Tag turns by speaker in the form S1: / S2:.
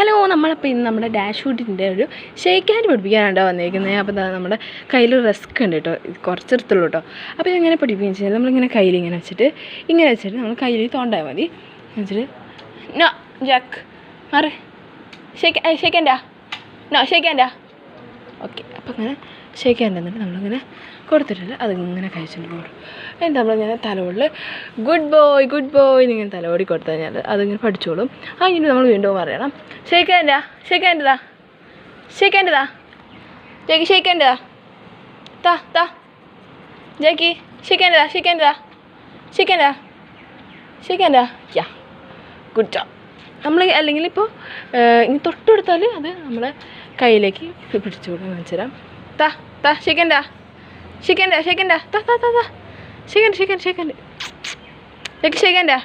S1: Hello, നമ്മളിപ്പോൾ ഇന്ന് നമ്മുടെ ഡാഷ് ഷൂട്ടിൻ്റെ ഒരു ഷേക്ക് ഹാൻഡ് പഠിപ്പിക്കാനാണ് വന്നിരിക്കുന്നത്. അപ്പോൾ നമ്മുടെ കയ്യിൽ റസ്ക് ഉണ്ട് കേട്ടോ, കുറച്ചെടുത്തുള്ളൂ കേട്ടോ. അപ്പോൾ ഇതെങ്ങനെ പഠിപ്പിക്കുകയെന്ന് വെച്ചാൽ നമ്മളിങ്ങനെ കയ്യിൽ ഇങ്ങനെ വെച്ചിട്ട് നമ്മൾ കയ്യിൽ തോണ്ടാൽ മതി. വെച്ചിട്ട് നോ ജാക്ക് മാറി ഷേക്ക് ഹാൻഡാ നോ ഷേക്ക് ഹാൻഡാ. ഓക്കെ, അപ്പോൾ അങ്ങനെ ഷേക്ക് ഹാൻഡ് എന്നിട്ട് നമ്മളിങ്ങനെ കൊടുത്തിട്ടില്ല, അതിങ്ങനെ കഴിച്ചിട്ട് പോകും. എന്നിട്ട് നമ്മളിങ്ങനെ തലോടിൽ ഗുഡ് ബോയ് എന്നിങ്ങനെ തലോടി കൊടുത്തു കഴിഞ്ഞാൽ അതിങ്ങനെ പഠിച്ചോളും. ഇനി നമ്മൾ വീണ്ടും പറയണം ഷേക്ക് ഹാൻഡാ ജാക്കി ഷേക്ക് ഹാൻഡാ ജാക്കി ഷേക്ക് ഹാൻഡാ യാ ഗുഡ് ജോബ്. നമ്മൾ അല്ലെങ്കിൽ ഇപ്പോൾ ഇനി തൊട്ടെടുത്താൽ അത് നമ്മളെ കയ്യിലേക്ക് പിടിച്ചു കൊടുക്കാൻ കാണിച്ചു തരാം. ഷേക്ക് ഹാൻഡാ ഷേക്ക് ഹാൻഡ് ജാക്കി ഷേക്ക് ഹാൻഡാ